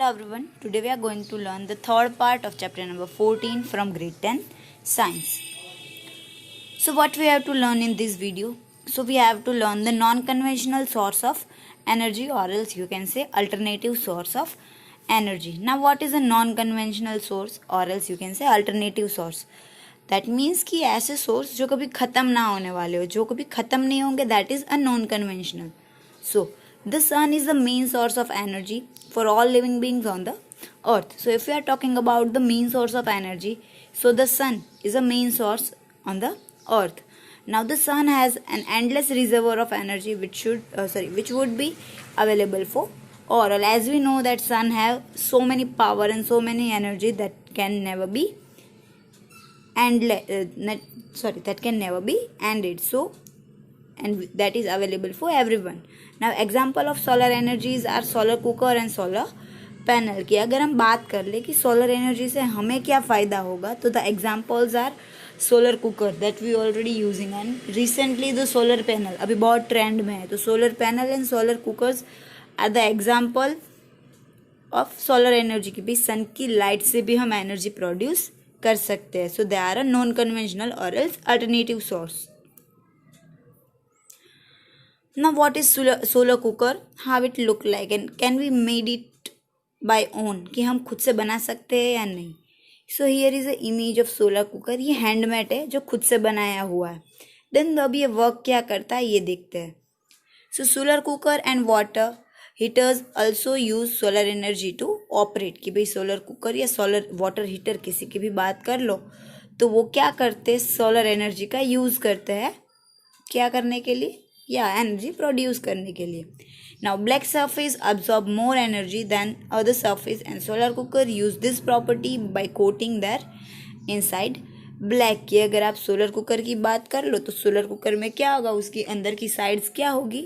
Hello everyone, today we are going to learn the third part of chapter number 14 from grade 10 science. So what we have to learn in this video? So we have to learn the non-conventional source of energy, or else you can say alternative source of energy. Now what is a non-conventional source, or else you can say alternative source? That means कि ऐसे source जो कभी ख़त्म ना होने वाले हो, जो कभी ख़त्म नहीं होंगे, that is a non-conventional. So the sun is the main source of energy for all living beings on the earth. So if we are talking about the main source of energy, so the sun is a main source on the earth. Now the sun has an endless reservoir of energy which would be available for all. As we know that sun have so many power and so many energy that can never be ended. So and that is available for everyone. Now example of solar energies are solar cooker and solar panel की अगर हम बात कर ले कि solar energy से हमें क्या फ़ायदा होगा, तो the examples are solar cooker that we already using, and recently the solar panel अभी बहुत ट्रेंड में है. तो solar panel and solar cookers are the example of solar energy की भी सन की लाइट से भी हम एनर्जी प्रोड्यूस कर सकते हैं. So they are a non conventional और else alternative source. Now what is solar cooker, how it look like, and can we made it by own, कि हम खुद से बना सकते हैं या नहीं. So here is a image of solar cooker. ये हैंडमेड है जो खुद से बनाया हुआ है. Then अब ये वर्क क्या करता है ये देखते हैं. So solar cooker and water heaters also use solar energy to operate. कि भाई सोलर कुकर या सोलर वाटर हीटर किसी की भी बात कर लो, तो वो क्या करते हैं, सोलर एनर्जी का यूज़ करते हैं क्या करने के लिए, या एनर्जी प्रोड्यूस करने के लिए. Now black surface absorb more energy than other surface and solar cooker use this property by coating their inside black. की अगर आप सोलर कुकर की बात कर लो तो सोलर कुकर में क्या होगा, उसकी अंदर की साइड्स क्या होगी,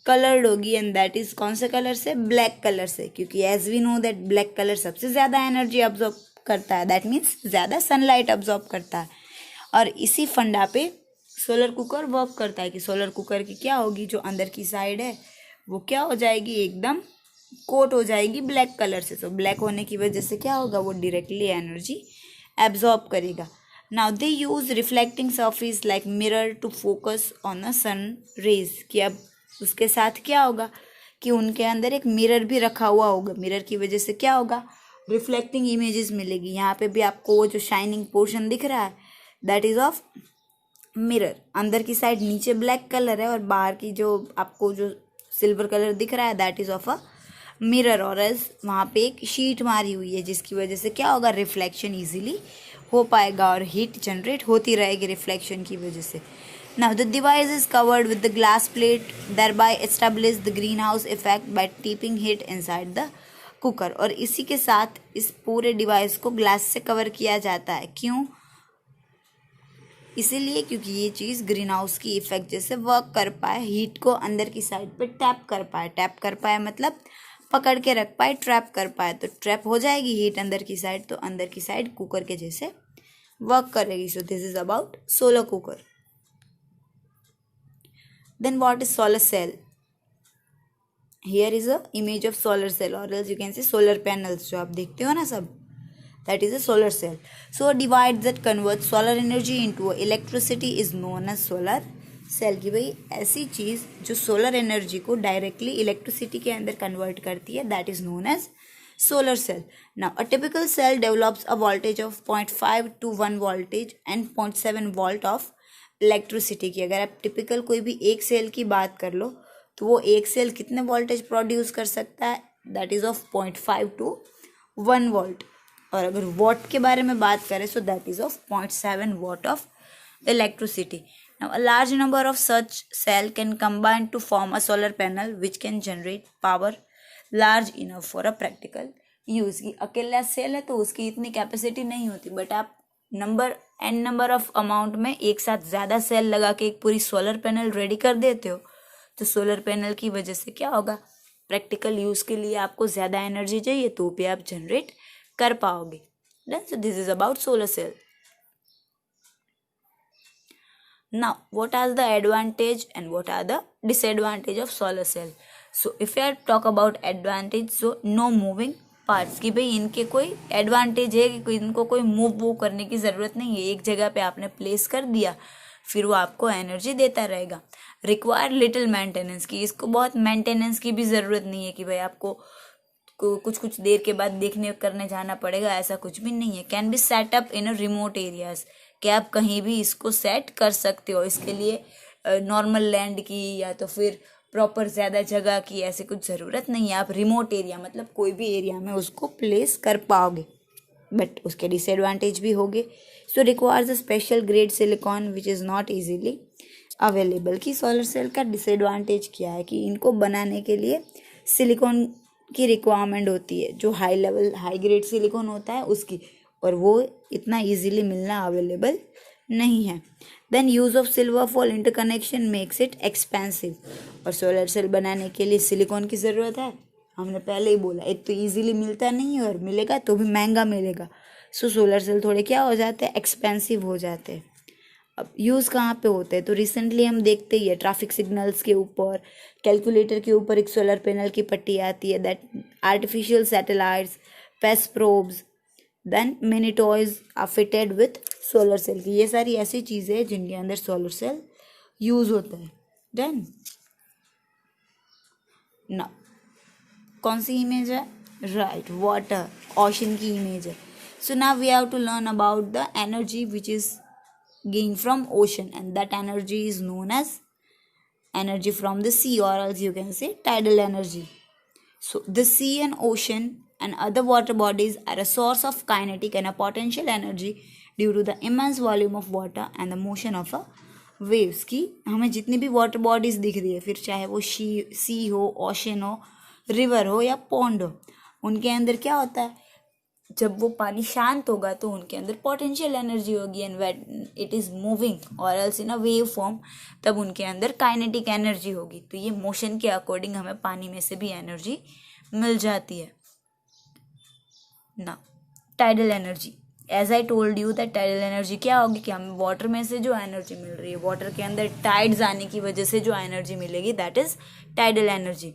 कलर्ड होगी, एंड दैट इज कौन से कलर से, ब्लैक कलर से, क्योंकि as we know that black colour सबसे ज़्यादा एनर्जी अब्जॉर्ब करता है, दैट मीन्स ज़्यादा सनलाइट अब्जॉर्ब करता है. और इसी फंडा पे सोलर कुकर वर्क करता है कि सोलर कुकर की क्या होगी, जो अंदर की साइड है वो क्या हो जाएगी, एकदम कोट हो जाएगी ब्लैक कलर से. तो ब्लैक होने की वजह से क्या होगा, वो डायरेक्टली एनर्जी एब्जॉर्ब करेगा. Now they use reflecting surface like mirror to focus on a sun rays. कि अब उसके साथ क्या होगा कि उनके अंदर एक मिरर भी रखा हुआ होगा. मिरर की वजह से क्या होगा, रिफ्लेक्टिंग इमेजेस मिलेगी. यहाँ पे भी आपको वो जो शाइनिंग पोर्शन दिख रहा है दैट इज ऑफ मिरर. अंदर की साइड नीचे ब्लैक कलर है और बाहर की जो आपको जो सिल्वर कलर दिख रहा है that is of a mirror, और एल्स वहाँ पे एक शीट मारी हुई है जिसकी वजह से क्या होगा, रिफ्लेक्शन इजीली हो पाएगा और हीट जनरेट होती रहेगी रिफ्लेक्शन की वजह से. Now the device is covered with the glass plate thereby establish the green house effect by tipping heat inside the cooker. और इसी के साथ इस पूरे डिवाइस को ग्लास से कवर किया जाता है. क्यों, इसीलिए क्योंकि ये चीज़ ग्रीन हाउस की इफेक्ट जैसे वर्क कर पाए, हीट को अंदर की साइड पे टैप कर पाए मतलब पकड़ के रख पाए, ट्रैप कर पाए. तो ट्रैप हो जाएगी हीट अंदर की साइड, तो अंदर की साइड कुकर के जैसे वर्क करेगी. So this is about solar cooker. Then what is solar cell. Here is a image of solar cell, और else you can say solar panels जो आप देखते हो ना सब, that is a solar cell. So a device that converts solar energy into electricity is known as solar cell. कि भाई ऐसी चीज़ जो सोलर एनर्जी को डायरेक्टली इलेक्ट्रिसिटी के अंदर कन्वर्ट करती है that is known as solar cell. Now a typical cell develops a voltage of 0.5 to 1 voltage and 0.7 volt of electricity. की अगर आप टिपिकल कोई भी एक सेल की बात कर लो तो वो एक सेल कितने वोल्टेज प्रोड्यूस कर सकता है, that is of 0.5 to 1 volt. और अगर वॉट के बारे में बात करें so that is of 0.7 watt of electricity. Now a large number of such cell can combine to form a solar panel which can generate power large enough for a practical use. की अकेला cell है तो उसकी इतनी capacity नहीं होती, but आप number of amount में एक साथ ज़्यादा सेल लगा के एक पूरी सोलर पैनल रेडी कर देते हो, तो सोलर पैनल की वजह से क्या होगा, प्रैक्टिकल यूज़ के लिए आपको ज़्यादा एनर्जी चाहिए तो भी आप जनरेट कर पाओगे. So this is about solar cell. Now what are the advantage and what are the disadvantage of solar cell. So if I talk about advantage, so no moving parts कि भाई इनके कोई एडवांटेज है कि इनको कोई मूव करने की ज़रूरत नहीं है, एक जगह पे आपने प्लेस कर दिया फिर वो आपको एनर्जी देता रहेगा। रिक्वायर लिटिल मेंटेनेंस की, इसको बहुत मेंटेनेंस की भी ज़रूरत नहीं है कि भाई आपको कुछ कुछ देर के बाद देखने करने जाना पड़ेगा, ऐसा कुछ भी नहीं है। Can be set up in a remote areas, कि आप कहीं भी इसको सेट कर सकते हो। इसके लिए नॉर्मल लैंड की या तो फिर प्रॉपर ज़्यादा जगह की ऐसे कुछ ज़रूरत नहीं है। आप रिमोट एरिया मतलब कोई भी एरिया में उसको प्लेस कर पाओगे, बट उसके डिसएडवांटेज भी होंगे। So requires a special grade silicon which is not easily available. कि सोलर सेल का डिसएडवांटेज क्या है कि इनको बनाने के लिए सिलिकॉन की रिक्वायरमेंट होती है, जो high level high grade silicone होता है उसकी, और वो इतना इजीली मिलना अवेलेबल नहीं है। Then use of silver for interconnection makes it expensive, और सोलर सेल बनाने के लिए सिलिकॉन की ज़रूरत है, हमने पहले ही बोला। एक तो इजीली मिलता नहीं है और मिलेगा तो भी महंगा मिलेगा। सो सोलर सेल थोड़े क्या हो जाते हैं, एक्सपेंसिव हो जाते हैं। अब यूज़ कहाँ पे होते हैं, तो रिसेंटली हम देखते ही है ट्रैफिक सिग्नल्स के ऊपर, कैलकुलेटर के ऊपर एक सोलर पैनल की पट्टी आती है, that artificial satellites, space probes, then mini toys are fitted with solar cell की। ये सारी ऐसी चीज़ें हैं जिनके अंदर सोलर सेल यूज़ होता है। देन ना कौन सी इमेज है, राइट, वाटर, ओशन की इमेज है। So now we have to learn about the energy which is gained from ocean, and that energy is known as energy from the sea, or else you can say tidal energy. So the sea and ocean and other water bodies are a source of kinetic and a potential energy due to the immense volume of water and the motion of a waves। की हमें जितनी भी water bodies दिख रही है, फिर चाहे वो सी हो, ओशन हो, रिवर हो या पॉन्ड हो, उनके अंदर क्या होता है, जब वो पानी शांत होगा तो उनके अंदर पोटेंशियल एनर्जी होगी, and when it is moving और else in a wave form तब उनके अंदर काइनेटिक एनर्जी होगी। तो ये मोशन के अकॉर्डिंग हमें पानी में से भी एनर्जी मिल जाती है ना। Tidal energy, as I told you that tidal energy क्या होगी कि हमें वाटर में से जो एनर्जी मिल रही है, वाटर के अंदर टाइड्स आने की वजह से जो एनर्जी मिलेगी, that is tidal energy.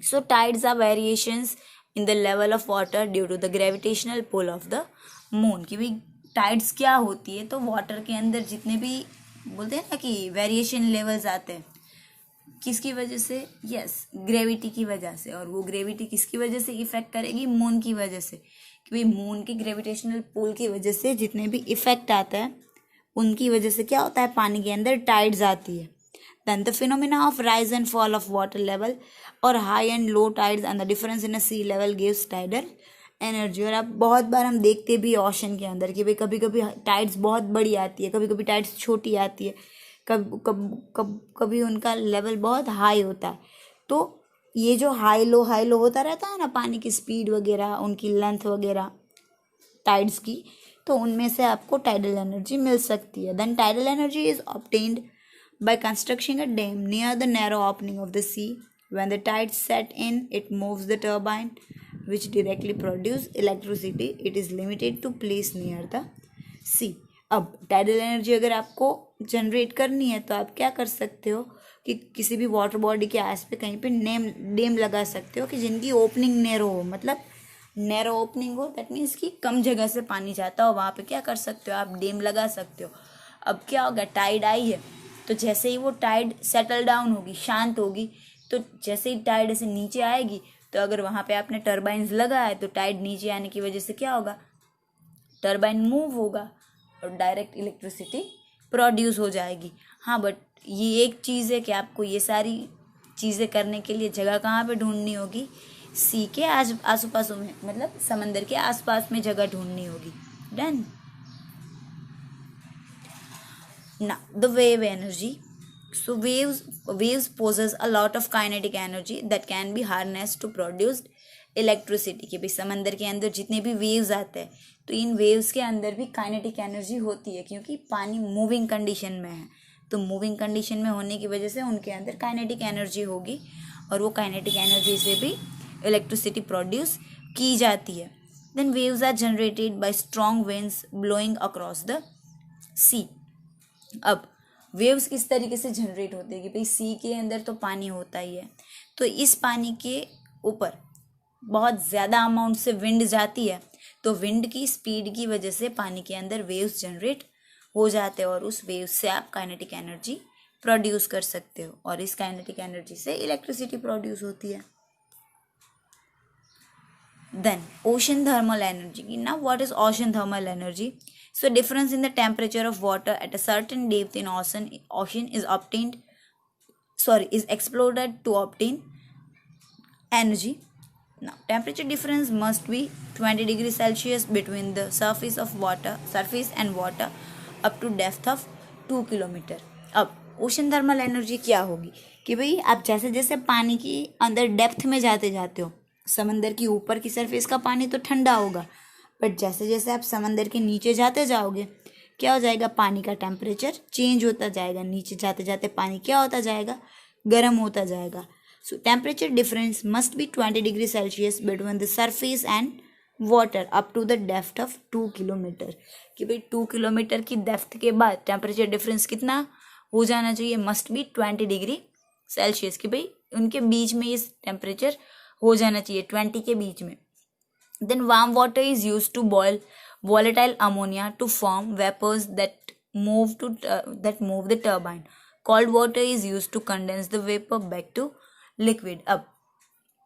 So tides are variations in the level of water due to the gravitational pull of the moon. की भी टाइड्स क्या होती है, तो वाटर के अंदर जितने भी बोलते हैं ना कि वेरिएशन लेवल्स आते हैं, किसकी वजह से, यस, ग्रेविटी की वजह से। और वो ग्रेविटी किसकी वजह से इफेक्ट करेगी, मून की वजह से। कि भाई मून की ग्रेविटेशनल पुल की वजह से जितने भी इफेक्ट आता है उनकी वजह से क्या होता है, पानी के अंदर टाइड्स आती है। Then the phenomena of rise and fall of water level or high and low tides and the difference in a sea level gives tidal energy। और अब बहुत बार हम देखते भी ओशन के अंदर कि भाई कभी कभी टाइड्स बहुत बड़ी आती है, कभी कभी टाइड्स छोटी आती है, कभी उनका लेवल बहुत हाई होता है। तो ये जो हाई लो होता रहता है ना, पानी की स्पीड वगैरह, उनकी लेंथ वगैरह टाइड्स की, तो उनमें से आपको टाइडल एनर्जी मिल सकती है। Then tidal energy is obtained by constructing a dam near the narrow opening of the sea. When the tides set in, it moves the turbine which directly produce electricity. It is limited to place near the sea। अब tidal energy अगर आपको generate करनी है तो आप क्या कर सकते हो कि किसी भी वाटर बॉडी के आस पे कहीं पे डैम लगा सकते हो कि जिनकी ओपनिंग नैरो हो, मतलब नैरो ओपनिंग हो, दैट मीन्स कि कम जगह से पानी जाता हो, वहाँ पे क्या कर सकते हो, आप डैम लगा सकते हो। अब क्या होगा, टाइड आई है तो जैसे ही वो टाइड सेटल डाउन होगी, शांत होगी, तो जैसे ही टाइड ऐसे नीचे आएगी, तो अगर वहाँ पे आपने टर्बाइन्स लगा है तो टाइड नीचे आने की वजह से क्या होगा, टर्बाइन मूव होगा और डायरेक्ट इलेक्ट्रिसिटी प्रोड्यूस हो जाएगी। हाँ, बट ये एक चीज़ है कि आपको ये सारी चीज़ें करने के लिए जगह कहाँ पे ढूंढनी होगी, सी के आस पास में, मतलब समंदर के आसपास में जगह ढूंढनी होगी। Done. Now the wave energy. So waves possess a lot of kinetic energy that can be harnessed to produce electricity. कि भाई समंदर के अंदर जितने भी वेव्स आते हैं तो इन वेव्स के अंदर भी काइनेटिक एनर्जी होती है, क्योंकि पानी मूविंग कंडीशन में है, तो मूविंग कंडीशन में होने की वजह से उनके अंदर काइनेटिक एनर्जी होगी, और वो काइनेटिक एनर्जी से भी इलेक्ट्रिसिटी प्रोड्यूस की जाती है। Then waves are generated by strong winds blowing across the sea. अब वेव्स किस तरीके से जनरेट होते हैं कि भाई सी के अंदर तो पानी होता ही है, तो इस पानी के ऊपर बहुत ज़्यादा अमाउंट से विंड जाती है तो विंड की स्पीड की वजह से पानी के अंदर वेव्स जनरेट हो जाते हैं और उस वेव्स से आप काइनेटिक एनर्जी प्रोड्यूस कर सकते हो और इस काइनेटिक एनर्जी से इलेक्ट्रिसिटी प्रोड्यूस होती है. Then ocean thermal energy. Now what is ocean thermal energy? So difference in the temperature of water at a certain depth in ocean is exploded to obtain energy. Now temperature difference must be 20 degrees Celsius between the surface and water up to depth of 2 kilometre. अब ocean thermal energy क्या होगी कि भाई आप जैसे जैसे पानी की अंदर डेप्थ में जाते जाते हो, समंदर की ऊपर की सरफेस का पानी तो ठंडा होगा, बट जैसे जैसे आप समंदर के नीचे जाते जाओगे क्या हो जाएगा, पानी का टेम्परेचर चेंज होता जाएगा. नीचे जाते जाते पानी क्या होता जाएगा, गर्म होता जाएगा. So temperature difference must be 20 degree celsius between the surface and water up to the depth of 2 kilometre. कि भाई 2 किलोमीटर की डेप्थ के बाद टेम्परेचर डिफरेंस कितना हो जाना चाहिए, मस्ट बी 20 डिग्री सेल्सियस. कि भाई उनके बीच में ये टेम्परेचर हो जाना चाहिए 20 के बीच में. Then warm water is use to boil volatile ammonia to form vapors that move the turbine. Cold water is used to condense the vapor back to liquid. अब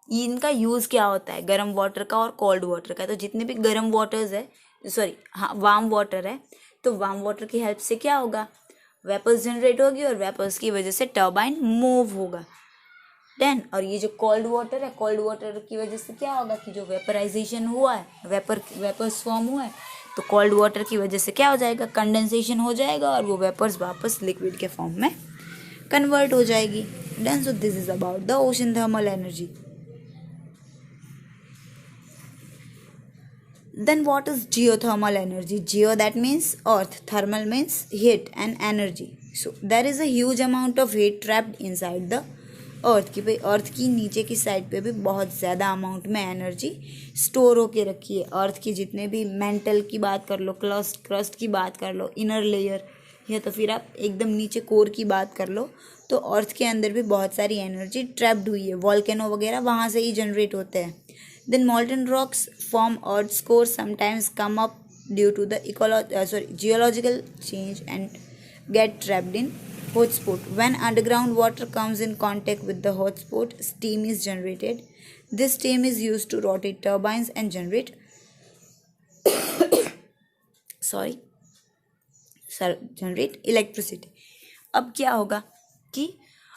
इनका यूज़ क्या होता है, गर्म वाटर का और कोल्ड वाटर का. तो जितने भी गर्म वाटर्स है वार्म वाटर है, तो वार्म वाटर की हेल्प से क्या होगा, वेपर्स जनरेट होगी और वेपर्स की वजह से टर्बाइन मूव होगा. देन और ये जो कोल्ड वाटर है, कोल्ड वाटर की वजह से क्या होगा कि जो वेपराइजेशन हुआ है, वेपर्स फॉर्म हुआ है, तो कोल्ड वाटर की वजह से क्या हो जाएगा, कंडेंसेशन हो जाएगा और वो वेपर्स वापस लिक्विड के फॉर्म में कन्वर्ट हो जाएगी. Then so this is about the ocean thermal energy. Then what is geothermal energy? Geo that means earth, thermal means heat and energy. So there is a huge amount of heat trapped inside the अर्थ. की भाई अर्थ की नीचे की side पे भी बहुत ज़्यादा amount में एनर्जी स्टोर होके रखी है. अर्थ की जितने भी मेंटल की बात कर लो, क्रस्ट की बात कर लो, इनर लेयर, या तो फिर आप एकदम नीचे कोर की बात कर लो, तो अर्थ के अंदर भी बहुत सारी एनर्जी ट्रैप्ड हुई है. वॉल्केनो वगैरह वहाँ से ही जनरेट होते हैं. Then molten rocks form earth's core sometimes come up due to the geological change and get trapped in hot spot. When underground water comes in contact with the hot spot, steam is generated. This steam is used to rotate turbines and generate electricity. अब क्या होगा कि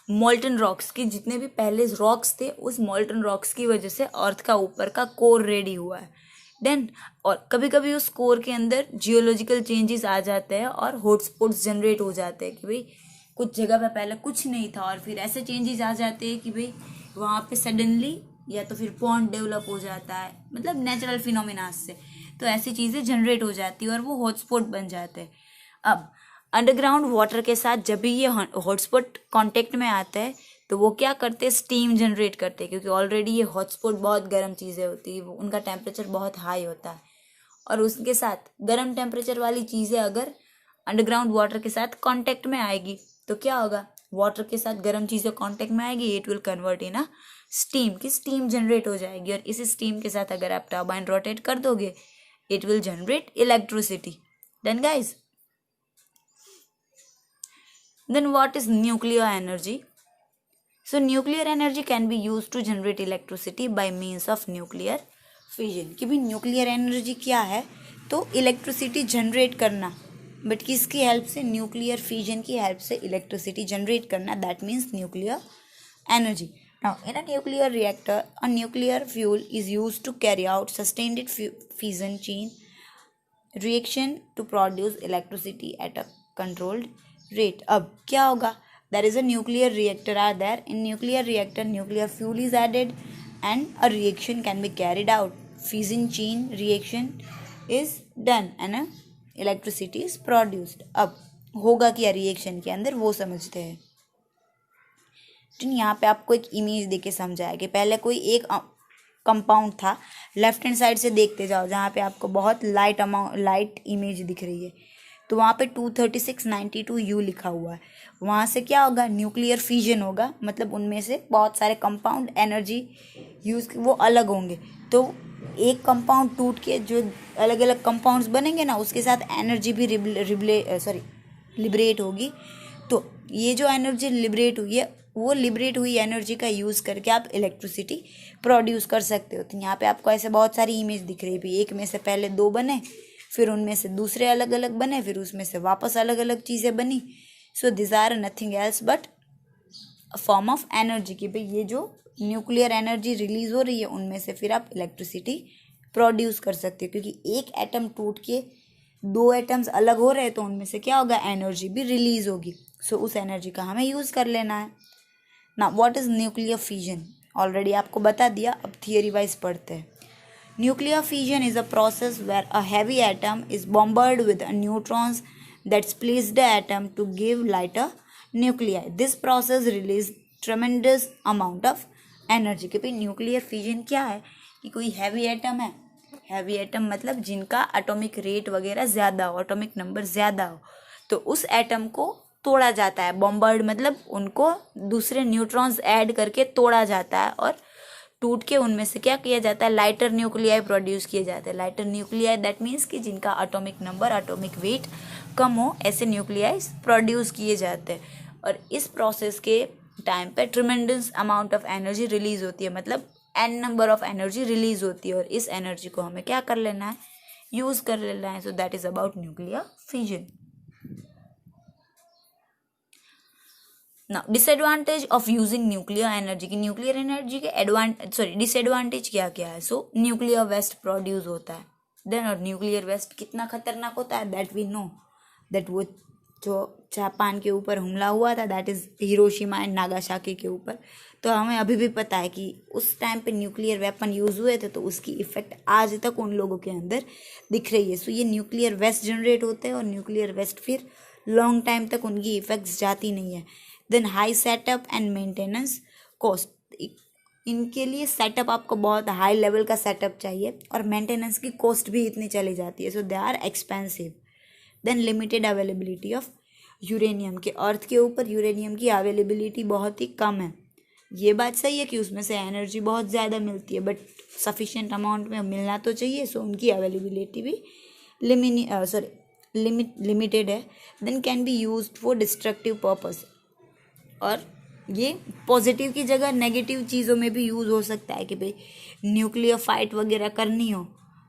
molten rocks के जितने भी पहले rocks थे, उस मोल्टन रॉक्स की वजह से अर्थ का ऊपर का कोर रेडी हुआ है. देन और कभी कभी उस कोर के अंदर जियोलॉजिकल चेंजेस आ जाते हैं और हॉटस्पॉट्स जनरेट हो जाते हैं कि भाई कुछ जगह पे पहले कुछ नहीं था और फिर ऐसे चेंजेस आ जाते हैं कि भाई वहाँ पे सडनली या तो फिर पॉन्ड डेवलप हो जाता है, मतलब नेचुरल फिनोमिना से, तो ऐसी चीज़ें जनरेट हो जाती है और वो हॉटस्पॉट बन जाते हैं. अब अंडरग्राउंड वाटर के साथ जब भी ये हॉटस्पॉट कांटेक्ट में आता है तो वो क्या करते हैं, स्टीम जनरेट करते हैं, क्योंकि ऑलरेडी ये हॉटस्पॉट बहुत गर्म चीज़ें होती है, उनका टेम्परेचर बहुत हाई होता है. और उसके साथ गर्म टेम्परेचर वाली चीज़ें अगर अंडरग्राउंड वाटर के साथ कांटेक्ट में आएगी तो क्या होगा, वाटर के साथ गर्म चीज़ें कांटेक्ट में आएगी, it will convert in a steam, की स्टीम जनरेट हो जाएगी और इस स्टीम के साथ अगर आप टर्बाइन रोटेट कर दोगे it will generate electricity. Then guys, then what is nuclear energy? So nuclear energy can be use to generate electricity by means of nuclear fission. कि भी न्यूक्लियर एनर्जी क्या है, तो इलेक्ट्रिसिटी जनरेट करना, but किसकी help से, nuclear fission की help से इलेक्ट्रिसिटी जनरेट करना, that means nuclear energy. Now in a nuclear reactor a nuclear fuel is use to carry out sustained fission chain reaction to produce electricity at a controlled rate. अब क्या होगा, there is a nuclear reactor are there. In nuclear reactor nuclear fuel is added and a reaction can be carried out. Fission chain reaction is done and electricity is produced. अब होगा क्या reaction के अंदर, वो समझते हैं. तो यहाँ पे आपको एक इमेज देके समझाया कि पहले कोई एक कंपाउंड था, लेफ्ट हैंड साइड से देखते जाओ जहाँ पे आपको बहुत लाइट इमेज दिख रही है. तो वहाँ पे 23692U लिखा हुआ है। वहाँ से क्या होगा, न्यूक्लियर फिजन होगा, मतलब उनमें से बहुत सारे कंपाउंड एनर्जी यूज वो अलग होंगे। तो एक कंपाउंड टूट के जो अलग अलग कंपाउंड्स बनेंगे ना, उसके साथ एनर्जी भी लिबरेट होगी। तो ये जो एनर्जी लिबरेट हुई है, वो लिबरेट हुई एनर्जी का यूज़ करके आप इलेक्ट्रिसिटी प्रोड्यूस कर सकते हो। तो यहाँ पे आपको ऐसे बहुत सारी इमेज दिख रही है, एक में से पहले 2 बने, फिर उनमें से दूसरे अलग अलग बने, फिर उसमें से वापस अलग अलग चीज़ें बनी। So this are nothing else but a form of energy, कि भाई ये जो न्यूक्लियर एनर्जी रिलीज हो रही है उनमें से फिर आप इलेक्ट्रिसिटी प्रोड्यूस कर सकते हो। क्योंकि एक एटम टूट के 2 एटम्स अलग हो रहे हैं, तो उनमें से क्या होगा, एनर्जी भी रिलीज होगी। सो उस एनर्जी का हमें यूज़ कर लेना है ना। What is nuclear fission, already आपको बता दिया, अब थियरी वाइज पढ़ते हैं। Nuclear fission is a process where a heavy atom is bombarded with neutrons that splits the atom to give lighter nuclei. This process release tremendous amount of energy। कि भाई nuclear fission क्या है, कि कोई heavy atom है, heavy atom मतलब जिनका atomic rate वगैरह ज़्यादा हो, एटॉमिक नंबर ज़्यादा हो, तो उस एटम को तोड़ा जाता है। बॉम्बर्ड मतलब उनको दूसरे न्यूट्रॉन्स ऐड करके तोड़ा जाता है, और टूट के उनमें से क्या किया जाता है, लाइटर न्यूक्लियाई प्रोड्यूस किए जाते हैं। लाइटर न्यूक्लियाई दैट मीन्स कि जिनका एटॉमिक नंबर, एटॉमिक वेट कम हो, ऐसे न्यूक्लियाई प्रोड्यूस किए जाते हैं। और इस प्रोसेस के टाइम पे tremendous amount of energy release होती है, मतलब n number of energy release होती है, और इस एनर्जी को हमें क्या कर लेना है, यूज कर लेना है। So that is about nuclear fission. ना disadvantage of using nuclear energy, की न्यूक्लियर एनर्जी के डिसएडवांटेज क्या क्या है। सो न्यूक्लियर वेस्ट प्रोड्यूस होता है, देन और न्यूक्लियर वेस्ट कितना खतरनाक होता है, दैट वी नो, दैट वो जो जापान के ऊपर हमला हुआ था, that is Hiroshima and Nagasaki के ऊपर, तो हमें अभी भी पता है कि उस टाइम पे न्यूक्लियर वेपन यूज़ हुए थे, तो उसकी इफेक्ट आज तक उन लोगों के अंदर दिख रही है। सो ये न्यूक्लियर वेस्ट जनरेट होते हैं, और न्यूक्लियर वेस्ट फिर लॉन्ग टाइम तक उनकी इफेक्ट्स जाती नहीं है। Then high setup and maintenance cost, इनके लिए सेटअप आपको बहुत हाई लेवल का सेटअप चाहिए, और मेंटेनेंस की कॉस्ट भी इतनी चली जाती है। So they are expensive. Then limited availability of uranium, के अर्थ के ऊपर यूरेनियम की अवेलेबिलिटी बहुत ही कम है। ये बात सही है कि उसमें से एनर्जी बहुत ज़्यादा मिलती है, बट सफिशिएंट अमाउंट में मिलना तो चाहिए। सो उनकी अवेलेबिलिटी भी लिमिटेड है। Then can be use for destructive purpose, और ये पॉजिटिव की जगह नेगेटिव चीज़ों में भी यूज़ हो सकता है, कि भाई न्यूक्लियर फाइट वगैरह करनी हो,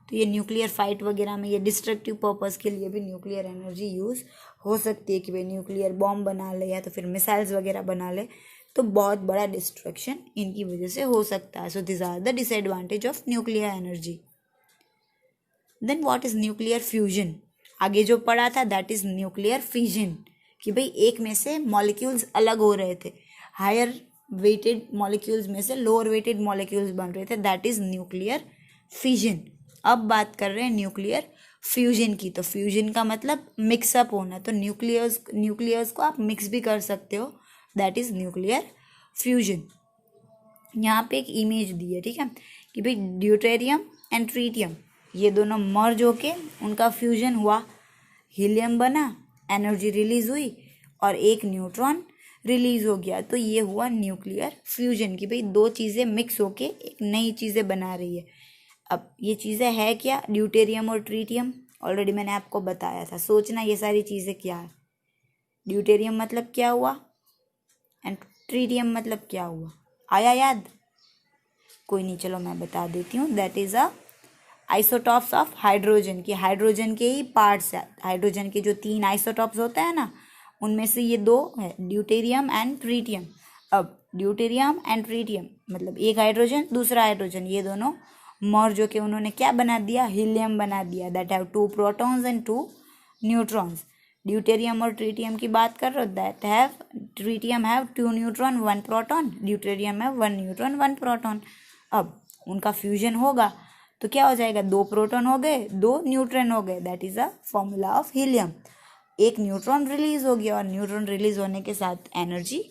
तो ये न्यूक्लियर फाइट वगैरह में ये डिस्ट्रक्टिव पर्पस के लिए भी न्यूक्लियर एनर्जी यूज़ हो सकती है, कि भाई न्यूक्लियर बॉम्ब बना ले या तो फिर मिसाइल्स वगैरह बना ले, तो बहुत बड़ा डिस्ट्रक्शन इनकी वजह से हो सकता है। So this are the disadvantage of nuclear energy. Then what is nuclear fusion, आगे जो पढ़ा था दैट इज़ न्यूक्लियर फिजन, कि भाई एक में से मॉलिक्यूल्स अलग हो रहे थे, हायर वेटेड मॉलिक्यूल्स में से लोअर वेटेड मॉलिक्यूल्स बन रहे थे, दैट इज़ न्यूक्लियर फिजन। अब बात कर रहे हैं न्यूक्लियर फ्यूजन की। तो फ्यूजन का मतलब मिक्सअप होना, तो न्यूक्लियर्स को आप मिक्स भी कर सकते हो, दैट इज़ न्यूक्लियर फ्यूजन। यहाँ पे एक इमेज दी है, ठीक है, कि भाई ड्यूटेरियम एंड ट्रीटियम ये दोनों मर्ज होके उनका फ्यूजन हुआ, हीलियम बना, एनर्जी रिलीज हुई, और एक न्यूट्रॉन रिलीज हो गया, तो ये हुआ न्यूक्लियर फ्यूजन, कि भाई 2 चीज़ें मिक्स होके एक नई चीज़ें बना रही है। अब ये चीज़ें है क्या, ड्यूटेरियम और ट्रीटियम, ऑलरेडी मैंने आपको बताया था। सोचना ये सारी चीज़ें क्या है, ड्यूटेरियम मतलब क्या हुआ एंड ट्रीटियम मतलब क्या हुआ, आया याद? कोई नहीं, चलो मैं बता देती हूँ। That is a isotopes of hydrogen, की हाइड्रोजन के ही पार्ट्स है। हाइड्रोजन के जो 3 आइसोटॉप्स होते हैं ना, उनमें से ये 2 है, ड्यूटेरियम एंड ट्रीटियम। अब ड्यूटेरियम एंड ट्रीटियम मतलब एक हाइड्रोजन दूसरा हाइड्रोजन, ये दोनों मर्ज होके उन्होंने क्या बना दिया, हीलियम बना दिया, that have 2 protons and 2 neutrons. Deuterium और ट्रीटियम की बात कर रहे हो, that have tritium have 2 neutron 1 proton, deuterium have 1 neutron 1 proton. अब उनका फ्यूजन होगा तो क्या हो जाएगा, 2 प्रोटॉन हो गए 2 न्यूट्रॉन हो गए, that is a formula of helium. एक न्यूट्रॉन रिलीज हो गया, और न्यूट्रॉन रिलीज होने के साथ एनर्जी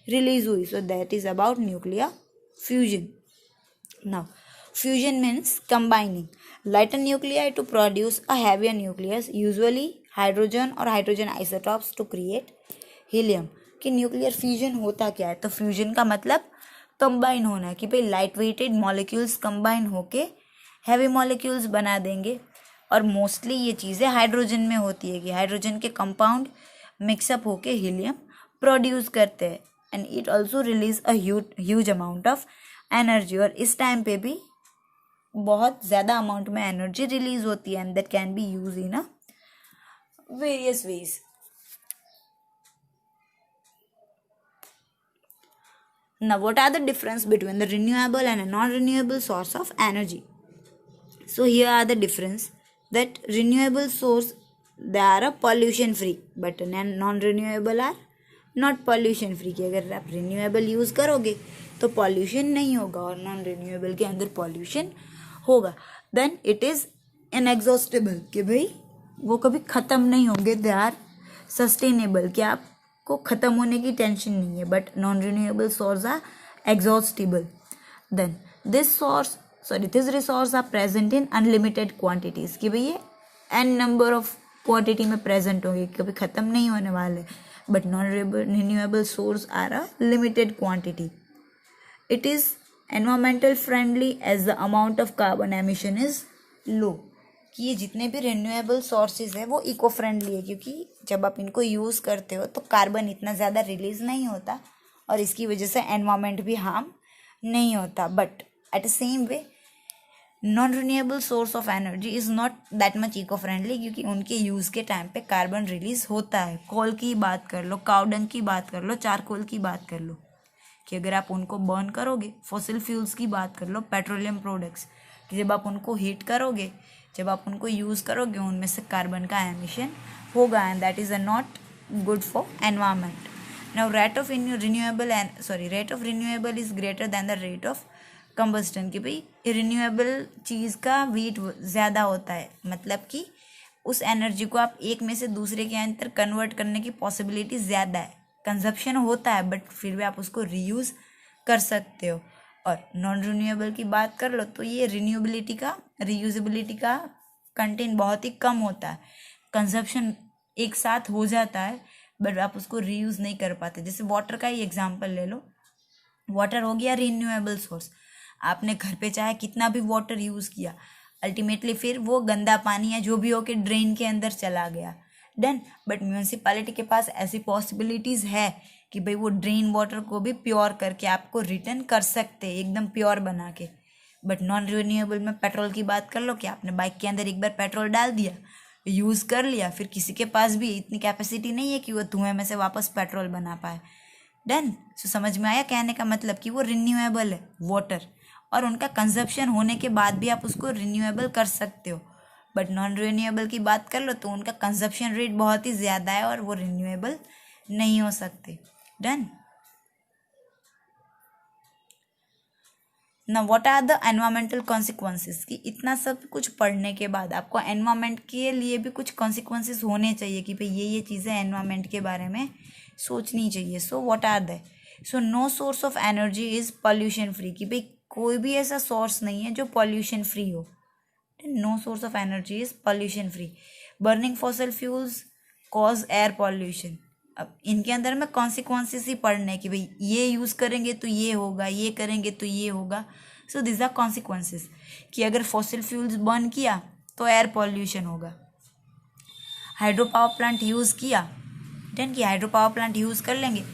रिलीज हुई, so that is about nuclear fusion. Now fusion means combining lighter nuclei to produce a heavier nucleus, usually hydrogen और hydrogen isotopes to create helium. कि न्यूक्लियर फ्यूजन होता क्या है, तो फ्यूजन का मतलब कंबाइन होना है, कि भाई लाइट वेटेड मॉलिक्यूल्स कंबाइन होके हैवी मॉलिक्यूल्स बना देंगे। और मोस्टली ये चीज़ें हाइड्रोजन में होती है कि हाइड्रोजन के कंपाउंड मिक्सअप होके हीलियम प्रोड्यूस करते हैं। And it also release a huge amount of energy, और इस टाइम पे भी बहुत ज़्यादा अमाउंट में एनर्जी रिलीज होती है, and that can be use in a various ways. Now, what are the difference between the renewable and a non-renewable source of energy? So here are the difference, that renewable source, they are a pollution free, but non-renewable are not pollution free। कि अगर आप renewable use करोगे तो pollution नहीं होगा, और non-renewable के अंदर pollution होगा। Then it is inexhaustible, कि भाई वो कभी ख़त्म नहीं होंगे। They are sustainable, कि आपको ख़त्म होने की टेंशन नहीं है। But non renewable source are exhaustible. Then this resource are present in unlimited quantities, कि भाई ये एन नंबर ऑफ क्वांटिटी में प्रेजेंट होंगे, कभी ख़त्म नहीं होने वाले। But non renewable source are a limited quantity. It is environmental friendly as the amount of carbon emission is low. कि ये जितने भी रिन्यूएबल सोर्सेज है वो इको फ्रेंडली है, क्योंकि जब आप इनको यूज़ करते हो तो कार्बन इतना ज़्यादा रिलीज नहीं होता, और इसकी वजह से एनवायरमेंट भी हार्म नहीं होता। But at the same way non renewable source of energy is not that much eco friendly, क्योंकि उनके यूज़ के टाइम पे कार्बन रिलीज होता है। कोल की बात कर लो, काउडंग की बात कर लो, चारकोल की बात कर लो, कि अगर आप उनको बर्न करोगे, फॉसिल फ्यूल्स की बात कर लो, पेट्रोलियम प्रोडक्ट्स, कि जब आप उनको हीट करोगे, जब आप उनको यूज़ करोगे, उनमें से कार्बन का एमिशन होगा, and that is a not good for environment. Now rate of renewable is greater than the rate of combustion. कि भाई रिन्यूएबल चीज़ का वेट ज़्यादा होता है, मतलब कि उस एनर्जी को आप एक में से दूसरे के अंदर कन्वर्ट करने की पॉसिबिलिटी ज़्यादा है। कंजप्शन होता है, बट फिर भी आप उसको रीयूज़ कर सकते हो। और नॉन रिन्यूएबल की बात कर लो तो ये रीयूजेबिलिटी का कंटेंट बहुत ही कम होता है। कंजप्शन एक साथ हो जाता है, बट आप उसको रीयूज़ नहीं कर पाते। जैसे वाटर का ही एग्जांपल ले लो, वाटर हो गया रिन्यूएबल सोर्स। आपने घर पे चाहे कितना भी वाटर यूज़ किया, अल्टीमेटली फिर वो गंदा पानी है जो भी हो के ड्रेन के अंदर चला गया, डन। बट म्यूनसिपैलिटी के पास ऐसी पॉसिबिलिटीज़ है कि भाई वो ड्रेन वाटर को भी प्योर करके आपको रिटर्न कर सकते हैं, एकदम प्योर बना के। बट नॉन रिन्यूएबल में पेट्रोल की बात कर लो, कि आपने बाइक के अंदर एक बार पेट्रोल डाल दिया, यूज़ कर लिया, फिर किसी के पास भी इतनी कैपेसिटी नहीं है कि वो धुएं में से वापस पेट्रोल बना पाए, डन। सो समझ में आया कहने का मतलब, कि वो रिन्यूएबल है वाटर, और उनका कंजप्शन होने के बाद भी आप उसको रिन्यूएबल कर सकते हो। बट नॉन रिन्यूएबल की बात कर लो तो उनका कंजप्शन रेट बहुत ही ज़्यादा है, और वो रिन्यूएबल नहीं हो सकते, डन। ना what are the environmental consequences, कि इतना सब कुछ पढ़ने के बाद आपको एनवायरमेंट के लिए भी कुछ कॉन्सिक्वेंसेस होने चाहिए, कि भाई ये चीज़ें एनवायरमेंट के बारे में सोचनी चाहिए। So what are the so no source of energy is pollution free, कि भाई कोई भी ऐसा सोर्स नहीं है जो पॉल्यूशन फ्री हो। No source of energy is pollution free. Burning fossil fuels cause air pollution. अब इनके अंदर में कॉन्सिक्वेंसेस ही पढ़ने, कि भाई ये यूज़ करेंगे तो ये होगा, ये करेंगे तो ये होगा। सो दिस आर कॉन्सिक्वेंसेस, कि अगर फॉसिल फ्यूल्स बर्न किया तो एयर पॉल्यूशन होगा। हाइड्रो पावर प्लांट यूज़ किया, डन, कि हाइड्रो पावर प्लांट यूज़ कर लेंगे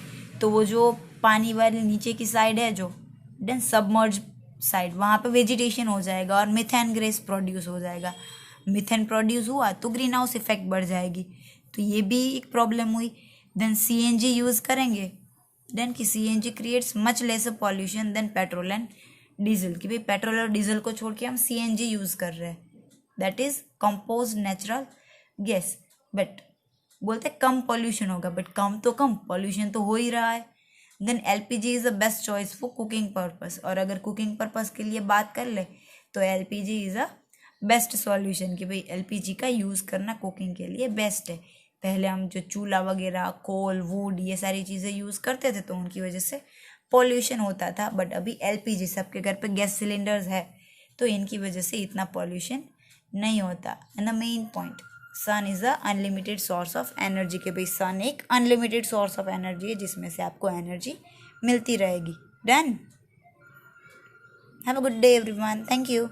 तो वो जो पानी वाली नीचे की साइड है, जो डन सबमर्ज साइड, वहाँ पे वेजिटेशन हो जाएगा और मिथेन गैस प्रोड्यूस हो जाएगा। मिथेन प्रोड्यूस हुआ तो ग्रीन हाउस इफेक्ट बढ़ जाएगी, तो ये भी एक प्रॉब्लम हुई। देन सीएनजी यूज़ करेंगे, देन कि CNG creates much laser pollution then petrol and diesel, कि भाई पेट्रोल और डीजल को छोड़ के हम सीएनजी यूज़ कर रहे हैं, that is compose natural gas. But बोलते कम पॉल्यूशन होगा, बट कम पॉल्यूशन तो हो ही रहा है। Then LPG is the best choice for cooking purpose, और अगर कुकिंग पर्पस के लिए बात कर ले तो LPG is a best solution, कि भाई एलपीजी का यूज़ करना कुकिंग के लिए बेस्ट है। पहले हम जो चूल्हा वगैरह, कोल, वुड, ये सारी चीज़ें यूज़ करते थे तो उनकी वजह से पॉल्यूशन होता था, बट अभी एलपीजी, सबके घर पे गैस सिलेंडर्स है, तो इनकी वजह से इतना पॉल्यूशन नहीं होता। And the main point, sun is a unlimited source of energy, के भाई सन एक अनलिमिटेड सोर्स ऑफ एनर्जी है जिसमें से आपको एनर्जी मिलती रहेगी. Done. Have a good day everyone. Thank you.